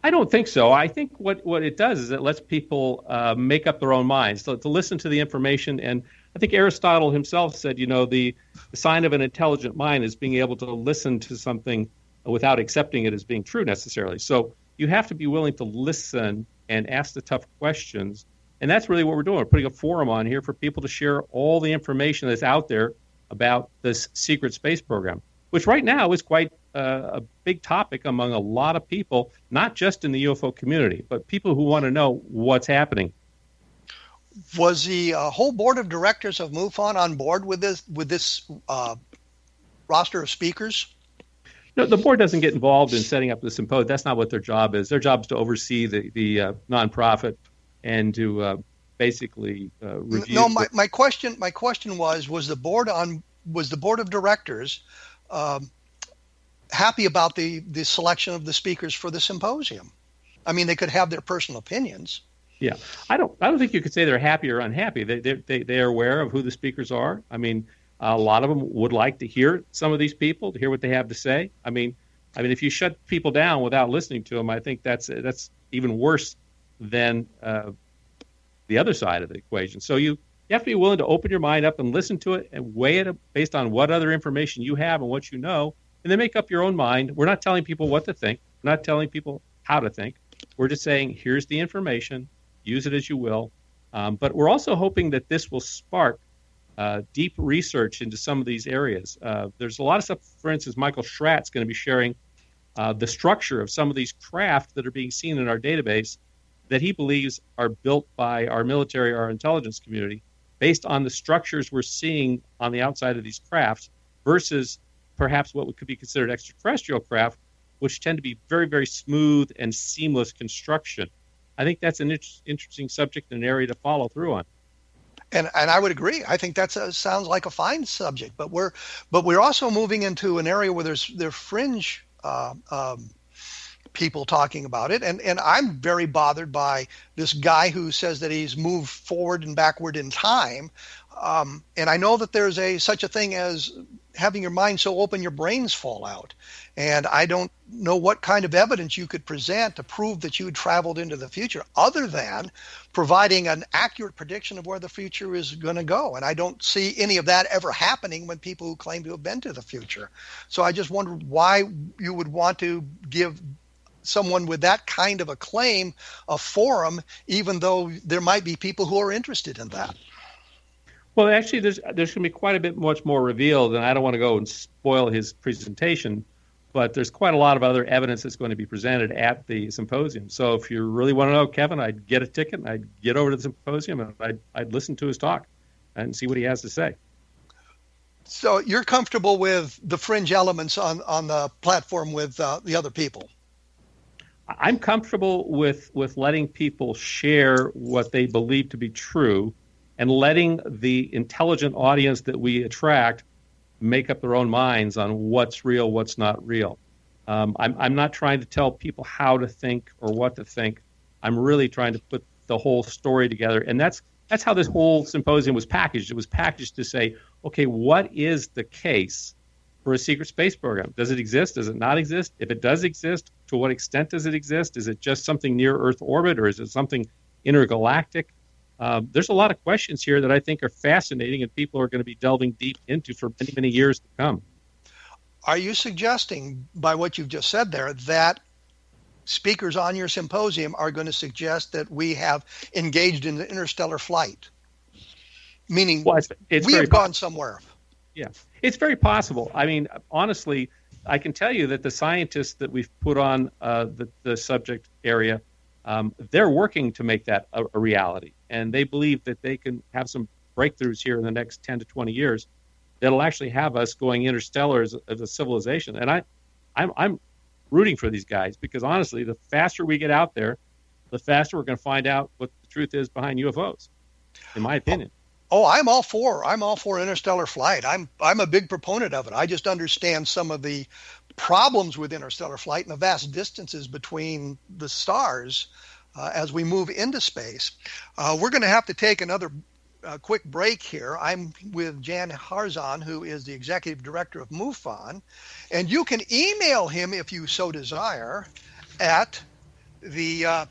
I don't think so. I think what it does is it lets people make up their own minds, to listen to the information. And I think Aristotle himself said, the sign of an intelligent mind is being able to listen to something without accepting it as being true necessarily. So you have to be willing to listen and ask the tough questions. And that's really what we're doing. We're putting a forum on here for people to share all the information that's out there about this secret space program, which right now is quite a big topic among a lot of people, not just in the UFO community, but people who want to know what's happening. Was the whole board of directors of MUFON on board with this roster of speakers? No, the board doesn't get involved in setting up the symposium. That's not what their job is. Their job is to oversee the nonprofit and to basically review. No, my question was the board of directors happy about the selection of the speakers for the symposium? I mean, they could have their personal opinions. Yeah, I don't think you could say they're happy or unhappy. They are aware of who the speakers are. I mean, a lot of them would like to hear some of these people, to hear what they have to say. I mean, if you shut people down without listening to them, I think that's even worse than the other side of the equation. So you have to be willing to open your mind up and listen to it and weigh it based on what other information you have and what you know, and then make up your own mind. We're not telling people what to think. We're not telling people how to think. We're just saying, here's the information. Use it as you will. But we're also hoping that this will spark deep research into some of these areas. There's a lot of stuff, for instance, Michael Schratt's going to be sharing the structure of some of these craft that are being seen in our database that he believes are built by our military, our intelligence community, based on the structures we're seeing on the outside of these crafts versus perhaps what could be considered extraterrestrial craft, which tend to be very, very smooth and seamless construction. I think that's an interesting subject and an area to follow through on. And I would agree. I think that sounds like a fine subject. But we're also moving into an area where there's fringe people talking about it, and I'm very bothered by this guy who says that he's moved forward and backward in time. And I know that there's such a thing as having your mind so open your brains fall out. And I don't know what kind of evidence you could present to prove that you traveled into the future other than providing an accurate prediction of where the future is going to go. And I don't see any of that ever happening when people who claim to have been to the future. So I just wonder why you would want to give someone with that kind of a claim a forum, even though there might be people who are interested in that. Well, actually, there's going to be quite a bit much more revealed, and I don't want to go and spoil his presentation, but there's quite a lot of other evidence that's going to be presented at the symposium. So if you really want to know Kevin, I'd get a ticket, and I'd get over to the symposium, and I'd listen to his talk and see what he has to say. So you're comfortable with the fringe elements on the platform with the other people? I'm comfortable with letting people share what they believe to be true, and letting the intelligent audience that we attract make up their own minds on what's real, what's not real. I'm not trying to tell people how to think or what to think. I'm really trying to put the whole story together. And that's how this whole symposium was packaged. It was packaged to say, okay, what is the case for a secret space program? Does it exist? Does it not exist? If it does exist, to what extent does it exist? Is it just something near Earth orbit, or is it something intergalactic? There's a lot of questions here that I think are fascinating, and people are going to be delving deep into for many, many years to come. Are you suggesting, by what you've just said there, that speakers on your symposium are going to suggest that we have engaged in interstellar flight? Meaning we have gone somewhere. Yeah, it's very possible. I mean, honestly, I can tell you that the scientists that we've put on the subject area, they're working to make that a reality. And they believe that they can have some breakthroughs here in the next 10 to 20 years that'll actually have us going interstellar as a civilization. And I'm rooting for these guys, because honestly, the faster we get out there, the faster we're going to find out what the truth is behind UFOs, in my opinion. Oh, I'm all for interstellar flight. I'm a big proponent of it. I just understand some of the problems with interstellar flight and the vast distances between the stars as we move into space. We're going to have to take another quick break here. I'm with Jan Harzan, who is the Executive Director of MUFON, and you can email him if you so desire at the EX.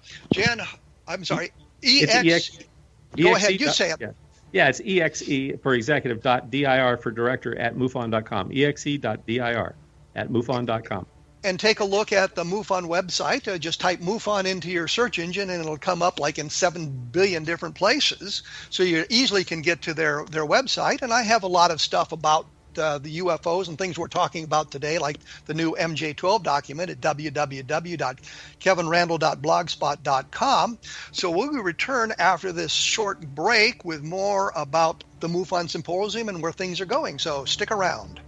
Go ahead, you say it. Yeah, it's EXE for executive.dir for director at MUFON.com. EXE.dir at MUFON.com. And take a look at the MUFON website. Just type MUFON into your search engine, and it'll come up like in 7 billion different places. So you easily can get to their website. And I have a lot of stuff about the UFOs and things we're talking about today, like the new MJ12 document at www.kevinrandle.blogspot.com. So we'll return after this short break with more about the MUFON Symposium and where things are going. So stick around.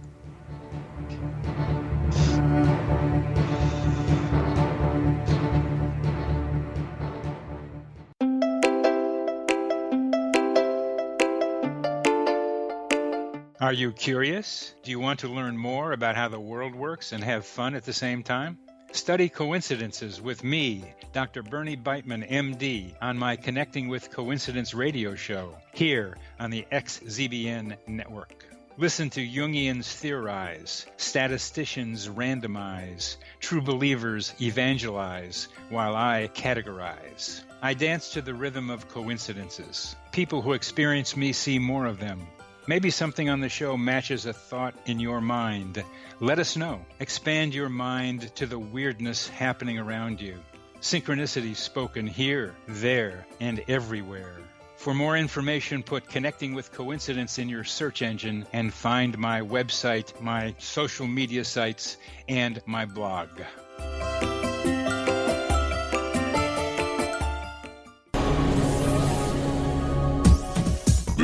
Are you curious? Do you want to learn more about how the world works and have fun at the same time? Study coincidences with me, Dr. Bernie Beitman, MD, on my Connecting with Coincidence radio show here on the XZBN network. Listen to Jungians theorize, statisticians randomize, true believers evangelize, while I categorize. I dance to the rhythm of coincidences. People who experience me see more of them. Maybe something on the show matches a thought in your mind. Let us know. Expand your mind to the weirdness happening around you. Synchronicity spoken here, there, and everywhere. For more information, put Connecting with Coincidence in your search engine and find my website, my social media sites, and my blog.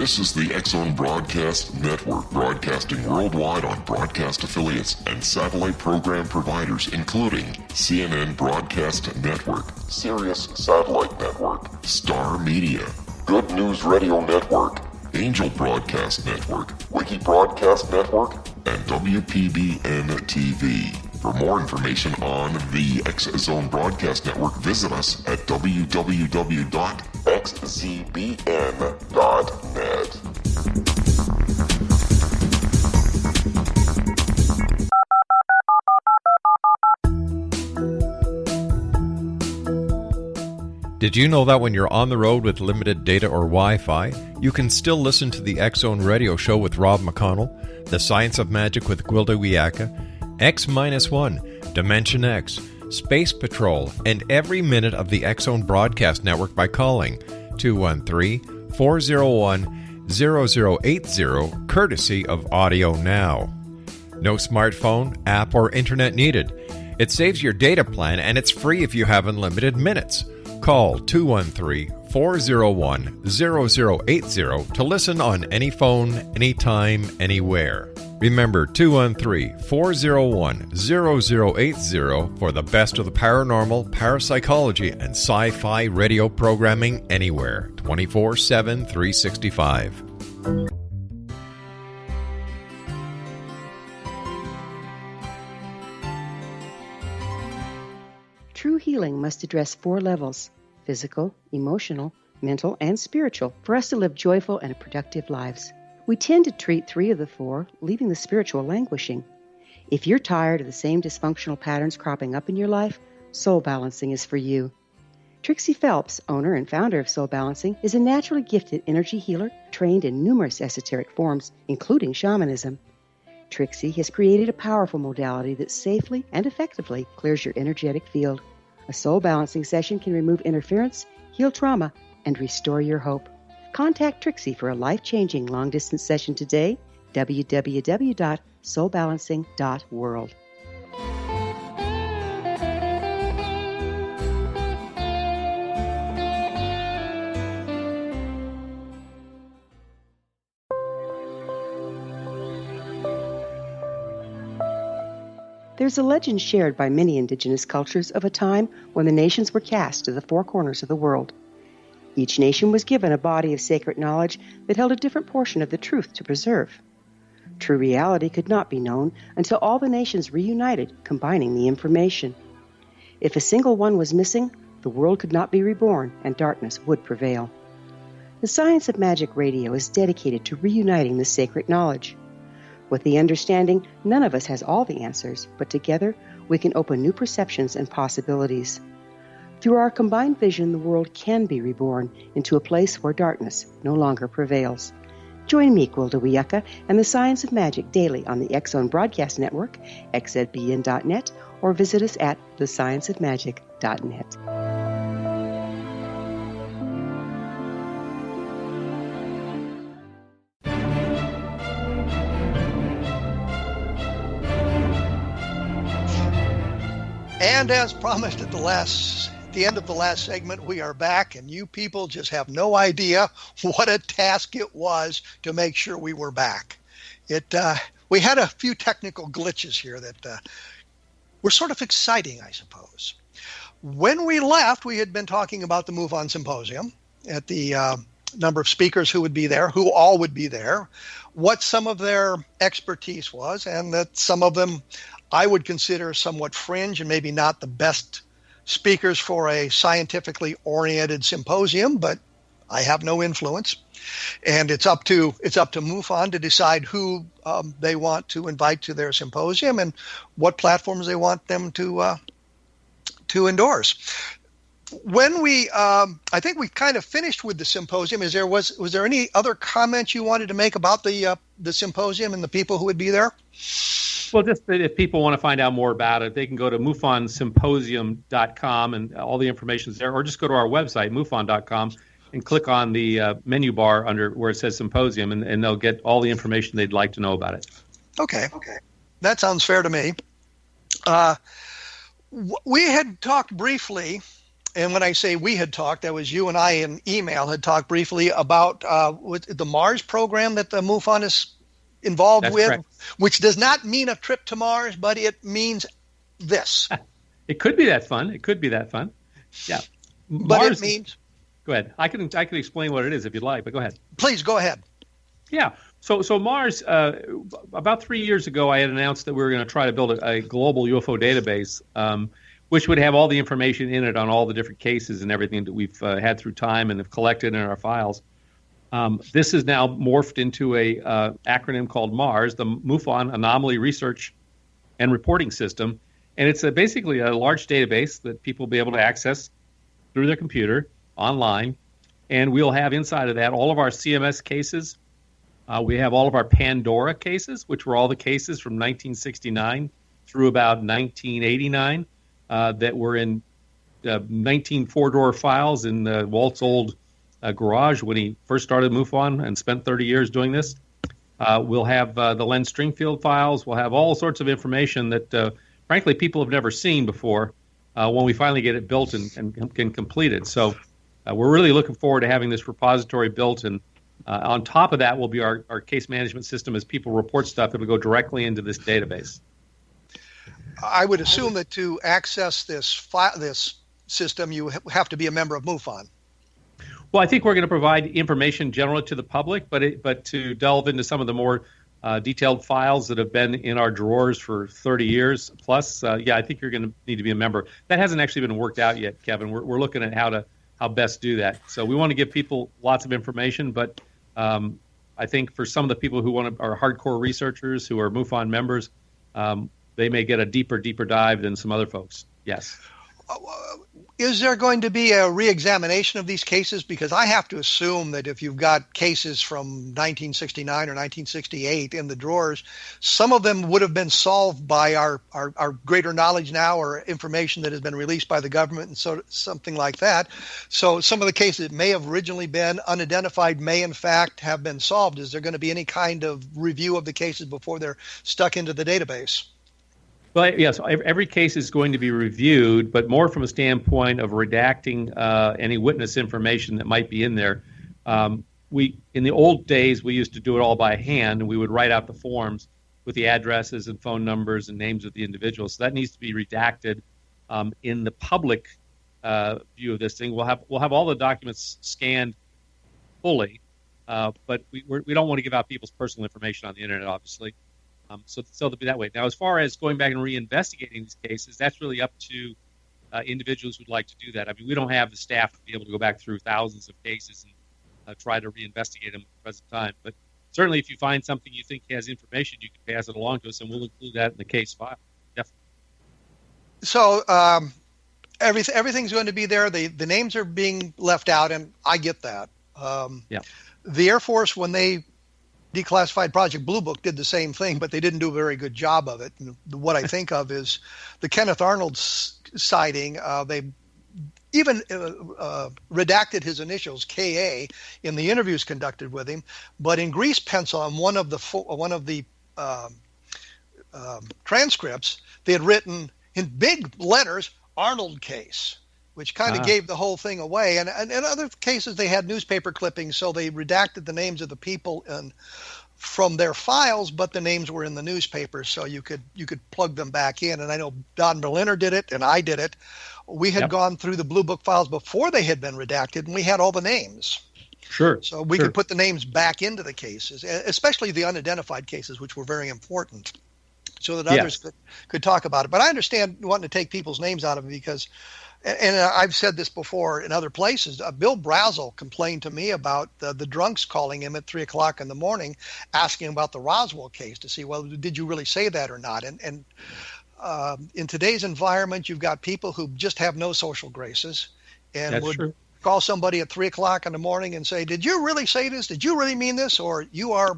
This is the X-Zone Broadcast Network, broadcasting worldwide on broadcast affiliates and satellite program providers, including CNN Broadcast Network, Sirius Satellite Network, Star Media, Good News Radio Network, Angel Broadcast Network, Wiki Broadcast Network, and WPBN TV. For more information on the X-Zone Broadcast Network, visit us at www.xzbn.net. Did you know that when you're on the road with limited data or Wi-Fi, you can still listen to the X-Zone Radio Show with Rob McConnell, The Science of Magic with Gwilda Wiyaka, X-1, Dimension X, Space Patrol, and every minute of the X-Zone Broadcast Network by calling 213-401-0080, courtesy of Audio Now. No smartphone, app, or internet needed. It saves your data plan, and it's free if you have unlimited minutes. Call 213-401-0080 to listen on any phone, anytime, anywhere. Remember 213-401-0080 for the best of the paranormal, parapsychology, and sci-fi radio programming anywhere, 24/7, 365. True healing must address 4 levels: physical, emotional, mental, and spiritual, for us to live joyful and productive lives. We tend to treat 3 of the 4, leaving the spiritual languishing. If you're tired of the same dysfunctional patterns cropping up in your life, Soul Balancing is for you. Trixie Phelps, owner and founder of Soul Balancing, is a naturally gifted energy healer trained in numerous esoteric forms, including shamanism. Trixie has created a powerful modality that safely and effectively clears your energetic field. A Soul Balancing session can remove interference, heal trauma, and restore your hope. Contact Trixie for a life-changing long-distance session today, www.soulbalancing.world. There's a legend shared by many indigenous cultures of a time when the nations were cast to the 4 corners of the world. Each nation was given a body of sacred knowledge that held a different portion of the truth to preserve. True reality could not be known until all the nations reunited, combining the information. If a single one was missing, the world could not be reborn and darkness would prevail. The Science of Magic Radio is dedicated to reuniting the sacred knowledge. With the understanding, none of us has all the answers, but together we can open new perceptions and possibilities. Through our combined vision, the world can be reborn into a place where darkness no longer prevails. Join me, Gwilda Wiyaka, and the Science of Magic daily on the X-Zone Broadcast Network, xzbn.net, or visit us at thescienceofmagic.net. And as promised at the end of the last segment, we are back, and you people just have no idea what a task it was to make sure we were back. We had a few technical glitches here that were sort of exciting, I suppose. When we left, we had been talking about the MUFON Symposium, at the number of speakers who would be there, who all would be there, what some of their expertise was, and that some of them I would consider somewhat fringe and maybe not the best speakers for a scientifically oriented symposium, but I have no influence. And it's up to MUFON to decide who they want to invite to their symposium and what platforms they want them to endorse. When I think we kind of finished with the symposium. Was there any other comments you wanted to make about the symposium and the people who would be there? Well, just that if people want to find out more about it, they can go to mufonsymposium.com and all the information is there, or just go to our website, mufon.com, and click on the menu bar under where it says symposium, and they'll get all the information they'd like to know about it. Okay. That sounds fair to me. We had talked briefly And when I say we had talked, that was you and I in email had talked briefly about the Mars program that the MUFON is involved with, correct. which does not mean a trip to Mars, but it means this. It could be that fun. Yeah. But Mars, it means... Go ahead. I can explain what it is if you'd like, but go ahead. Please, go ahead. Yeah. So Mars, about 3 years ago, I had announced that we were going to try to build a global UFO database, which would have all the information in it on all the different cases and everything that we've had through time and have collected in our files. This is now morphed into a acronym called MARS, the MUFON Anomaly Research and Reporting System. And it's basically a large database that people will be able to access through their computer, online. And we'll have inside of that all of our CMS cases. We have all of our Pandora cases, which were all the cases from 1969 through about 1989 that were in 19 four-door files in Walt's old garage when he first started MUFON and spent 30 years doing this. We'll have the Len Stringfield files. We'll have all sorts of information that, frankly, people have never seen before when we finally get it built and can complete it. So we're really looking forward to having this repository built, and on top of that will be our case management system. As people report stuff, it'll go directly into this database. I would assume that to access this system, you have to be a member of MUFON. Well, I think we're going to provide information generally to the public, but to delve into some of the more detailed files that have been in our drawers for 30 years plus, I think you're going to need to be a member. That hasn't actually been worked out yet, Kevin. We're looking at how best do that. So we want to give people lots of information, but I think for some of the people who are hardcore researchers who are MUFON members, they may get a deeper dive than some other folks. Yes. Is there going to be a re-examination of these cases? Because I have to assume that if you've got cases from 1969 or 1968 in the drawers, some of them would have been solved by our greater knowledge now, or information that has been released by the government, and so something like that. So some of the cases that may have originally been unidentified may in fact have been solved. Is there going to be any kind of review of the cases before they're stuck into the database? Well, yes, every case is going to be reviewed, but more from a standpoint of redacting any witness information that might be in there. In the old days, we used to do it all by hand, and we would write out the forms with the addresses and phone numbers and names of the individuals. So that needs to be redacted. In the public view of this thing, we'll have all the documents scanned fully, but we don't want to give out people's personal information on the internet, obviously. So they'll be that way. Now, as far as going back and reinvestigating these cases, that's really up to individuals who'd like to do that. I mean, we don't have the staff to be able to go back through thousands of cases and try to reinvestigate them at the present time. But certainly, if you find something you think has information, you can pass it along to us, and we'll include that in the case file. Definitely. So everything's going to be there. The names are being left out, and I get that. The Air Force, when they declassified Project Blue Book, did the same thing, but they didn't do a very good job of it. And what I think of is the Kenneth Arnold sighting. They even redacted his initials, KA, in the interviews conducted with him. But in grease pencil on one of the transcripts, they had written in big letters, Arnold case, which kind of gave the whole thing away. And in other cases, they had newspaper clippings, so they redacted the names of the people from their files, but the names were in the newspaper, so you could plug them back in. And I know Don Berliner did it, and I did it. We had gone through the Blue Book files before they had been redacted, and we had all the names. Sure. So we could put the names back into the cases, especially the unidentified cases, which were very important, so that others could talk about it. But I understand wanting to take people's names out of it because, and I've said this before in other places, Bill Brazel complained to me about the drunks calling him at 3 o'clock in the morning, asking about the Roswell case to see, well, did you really say that or not? And in today's environment, you've got people who just have no social graces and would call somebody at 3 o'clock in the morning and say, did you really say this? Did you really mean this? Or you are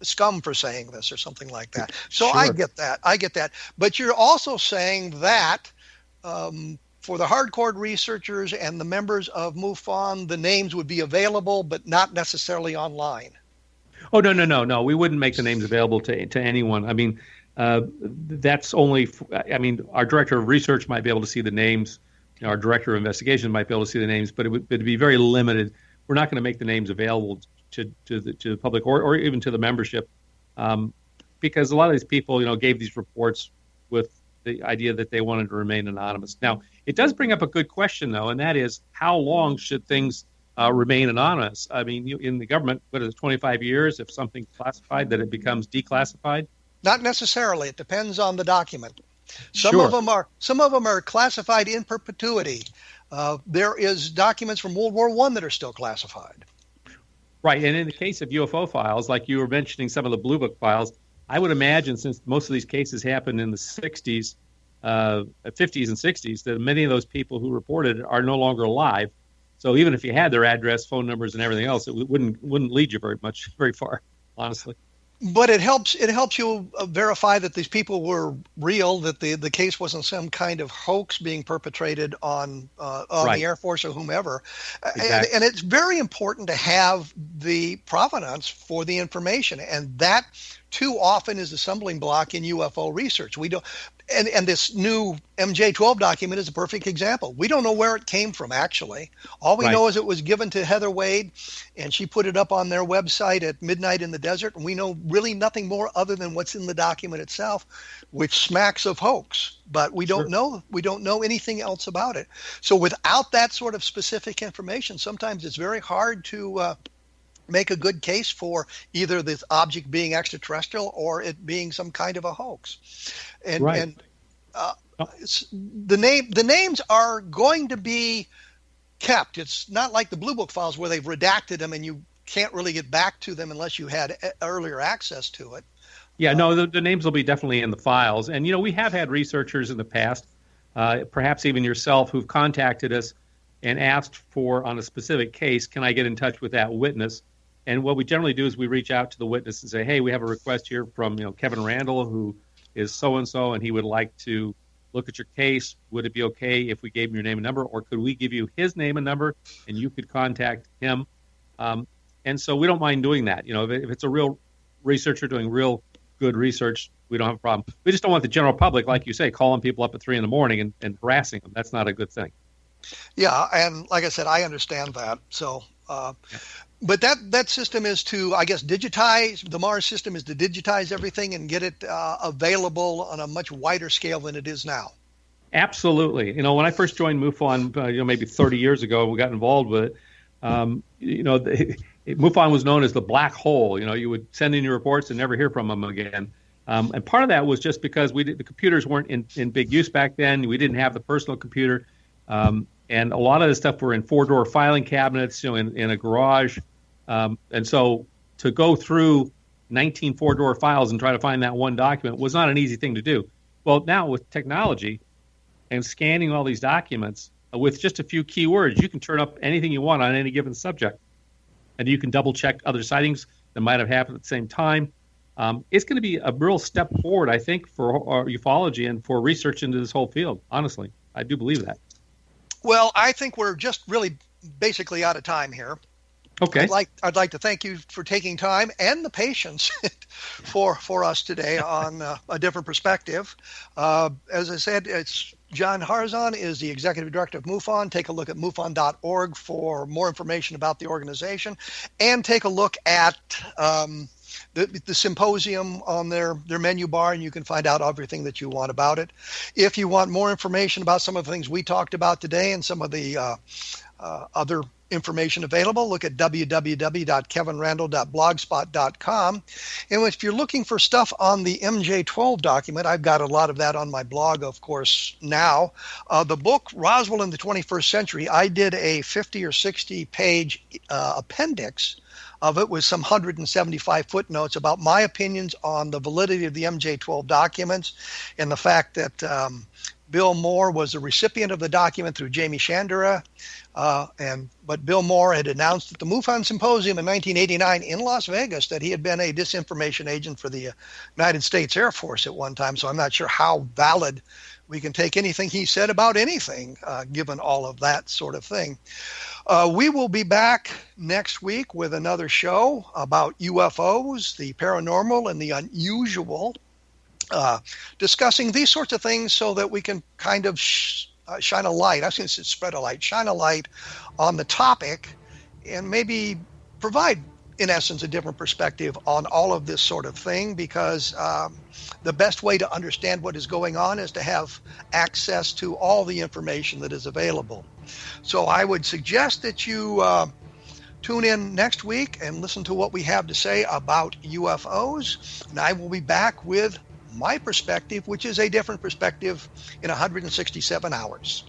scum for saying this, or something like that. So I get that. But you're also saying that for the hardcore researchers and the members of MUFON, the names would be available, but not necessarily online. Oh, no. We wouldn't make the names available to anyone. I mean, that's only, our director of research might be able to see the names our director of investigation might be able to see the names, but it'd be very limited. We're not going to make the names available to the public or even to the membership, because a lot of these people, gave these reports with the idea that they wanted to remain anonymous. Now, it does bring up a good question, though, and that is, how long should things remain anonymous? I mean, in the government, what is it, 25 years? If something's classified, that it becomes declassified? Not necessarily. It depends on the document. Some Sure. of them are classified in perpetuity. There is documents from World War I that are still classified. Right, and in the case of UFO files, like you were mentioning some of the Blue Book files, I would imagine, since most of these cases happened in the 60s, 50s and 60s, that many of those people who reported are no longer alive. So even if you had their address, phone numbers, and everything else, it wouldn't lead you very far, honestly. But it helps you verify that these people were real, that the case wasn't some kind of hoax being perpetrated on Right. the Air Force or whomever. Exactly. And it's very important to have the provenance for the information, and that too often is a stumbling block in UFO research. We don't, and this new MJ12 document is a perfect example. We don't know where it came from, actually. All we Right. know is it was given to Heather Wade, and she put it up on their website at midnight in the desert, and we know really nothing more other than what's in the document itself, which smacks of hoax. But we don't know anything else about it. So without that sort of specific information, sometimes it's very hard to make a good case for either this object being extraterrestrial or it being some kind of a hoax. And, Right. and the names are going to be kept. It's not like the Blue Book files where they've redacted them and you can't really get back to them unless you had earlier access to it. Yeah, no, the names will be definitely in the files. And, we have had researchers in the past, perhaps even yourself, who've contacted us and asked for, on a specific case, can I get in touch with that witness? And what we generally do is we reach out to the witness and say, hey, we have a request here from, Kevin Randle, who is so-and-so, and he would like to look at your case. Would it be okay if we gave him your name and number, or could we give you his name and number, and you could contact him? And so we don't mind doing that. If it's a real researcher doing real good research, we don't have a problem. We just don't want the general public, like you say, calling people up at 3 a.m. and harassing them. That's not a good thing. Yeah, and like I said, I understand that. So, but that system is to, I guess, digitize. The Mars system is to digitize everything and get it available on a much wider scale than it is now. Absolutely. When I first joined MUFON, maybe 30 years ago, we got involved with it. MUFON was known as the black hole. You would send in your reports and never hear from them again. And part of that was just because the computers weren't in big use back then. We didn't have the personal computer. And a lot of the stuff were in 4-door filing cabinets, in a garage. And so to go through 19 4-door files and try to find that one document was not an easy thing to do. Well, now with technology and scanning all these documents with just a few keywords, you can turn up anything you want on any given subject. And you can double check other sightings that might have happened at the same time. It's going to be a real step forward, I think, for ufology and for research into this whole field. Honestly, I do believe that. Well, I think we're just really basically out of time here. Okay. I'd like to thank you for taking time and the patience for us today on a different perspective. As I said, it's John Harzan is the Executive Director of MUFON. Take a look at MUFON.org for more information about the organization, and take a look at the symposium on their menu bar, and you can find out everything that you want about it. If you want more information about some of the things we talked about today and some of the other information available, look at www.kevinrandle.blogspot.com. And if you're looking for stuff on the MJ12 document, I've got a lot of that on my blog, of course, now. The book, Roswell in the 21st Century, I did a 50 or 60 page appendix of it with some 175 footnotes about my opinions on the validity of the MJ12 documents and the fact that Bill Moore was a recipient of the document through Jamie Chandra, but Bill Moore had announced at the MUFON Symposium in 1989 in Las Vegas that he had been a disinformation agent for the United States Air Force at one time, so I'm not sure how valid we can take anything he said about anything, given all of that sort of thing. We will be back next week with another show about UFOs, the paranormal, and the unusual, discussing these sorts of things so that we can kind of shine a light. I was going to say spread a light, shine a light on the topic, and maybe provide, in essence, a different perspective on all of this sort of thing, because the best way to understand what is going on is to have access to all the information that is available. So I would suggest that you tune in next week and listen to what we have to say about UFOs, and I will be back with my perspective, which is a different perspective, in 167 hours.